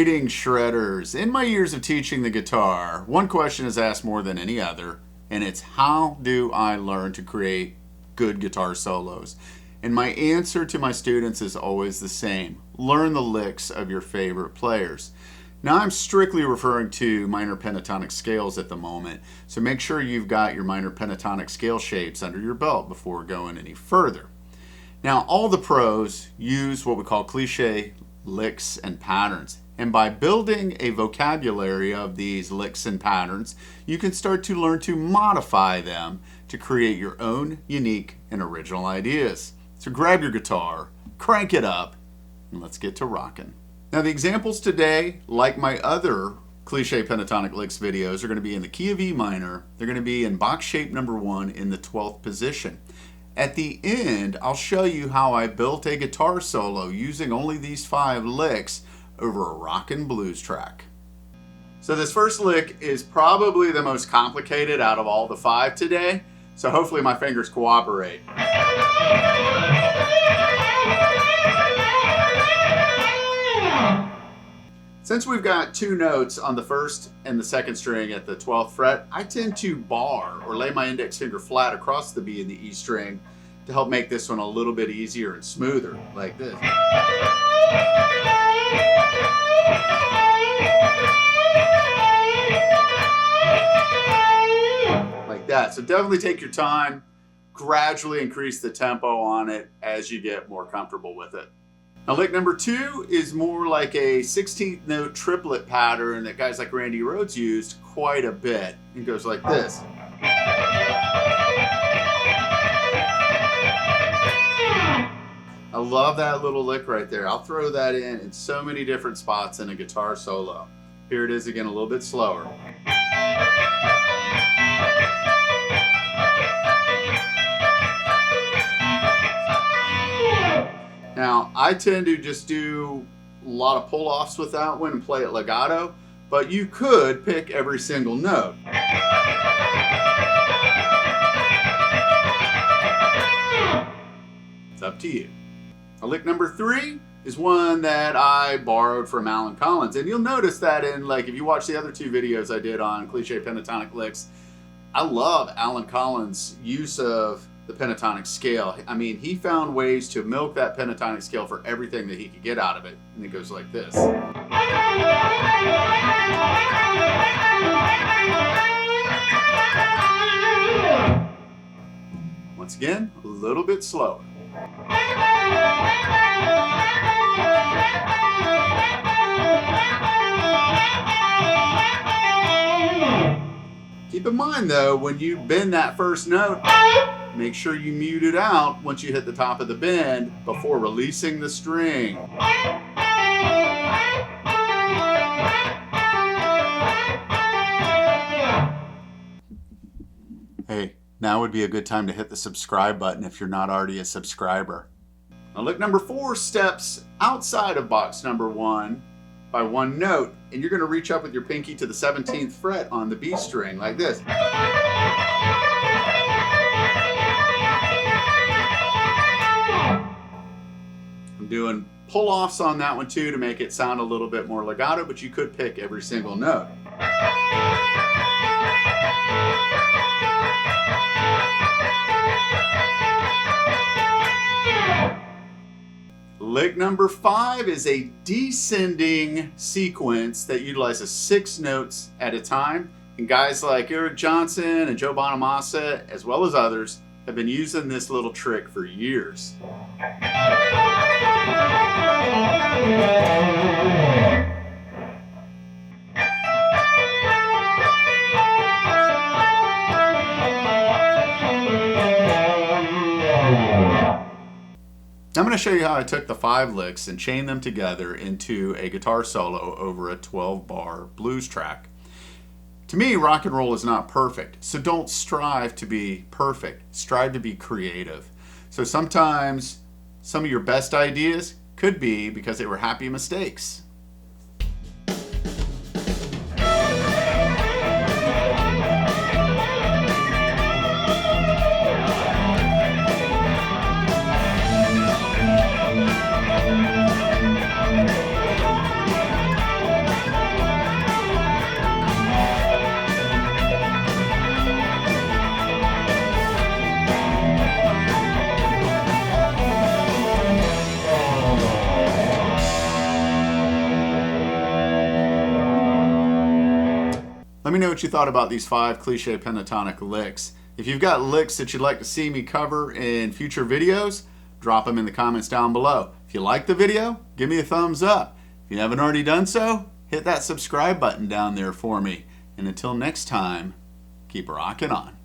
Greetings, shredders. In my years of teaching the guitar, one question is asked more than any other, and it's how do I learn to create good guitar solos? And my answer to my students is always the same. Learn the licks of your favorite players. Now, I'm strictly referring to minor pentatonic scales at the moment, so make sure you've got your minor pentatonic scale shapes under your belt before going any further. Now, all the pros use what we call cliché licks and patterns. And by building a vocabulary of these licks and patterns, you can start to learn to modify them to create your own unique and original ideas. So grab your guitar, crank it up, and let's get to rocking. Now, the examples today, like my other Cliché Pentatonic Licks videos, are going to be in the key of E minor. They're going to be in box shape number 1 in the 12th position. At the end, I'll show you how I built a guitar solo using only these 5 licks over a rock and blues track. So this first lick is probably the most complicated out of all the 5 today, so hopefully my fingers cooperate. Since we've got 2 notes on the 1st and the 2nd string at the 12th fret, I tend to bar or lay my index finger flat across the B and the E string to help make this one a little bit easier and smoother, like this. Like that. So definitely take your time, gradually increase the tempo on it as you get more comfortable with it. Now, lick number 2 is more like a 16th note triplet pattern that guys like Randy Rhoads used quite a bit. It goes like this. I love that little lick right there. I'll throw that in so many different spots in a guitar solo. Here it is again, a little bit slower. Now, I tend to just do a lot of pull-offs with that one and play it legato, but you could pick every single note. It's up to you. Now, lick number 3 is one that I borrowed from Alan Collins, and you'll notice that in, like, if you watch the other 2 videos I did on Cliché Pentatonic Licks, I love Alan Collins' use of the pentatonic scale. I mean, he found ways to milk that pentatonic scale for everything that he could get out of it. And it goes like this. Once again, a little bit slower. Keep in mind though, when you bend that first note, make sure you mute it out once you hit the top of the bend before releasing the string. Hey, now would be a good time to hit the subscribe button if you're not already a subscriber. Now, lick number 4 steps outside of box number 1 by 1 note, and you're going to reach up with your pinky to the 17th fret on the B string like this. I'm doing pull-offs on that one too to make it sound a little bit more legato, but you could pick every single note. Lick number 5 is a descending sequence that utilizes 6 notes at a time. And guys like Eric Johnson and Joe Bonamassa, as well as others, have been using this little trick for years. I'm going to show you how I took the 5 licks and chained them together into a guitar solo over a 12-bar blues track. To me, rock and roll is not perfect, so don't strive to be perfect. Strive to be creative. So sometimes some of your best ideas could be because they were happy mistakes. Let me know what you thought about these 5 cliche pentatonic licks. If you've got licks that you'd like to see me cover in future videos, drop them in the comments down below. If you like the video, give me a thumbs up. If you haven't already done so, hit that subscribe button down there for me. And until next time, keep rocking on.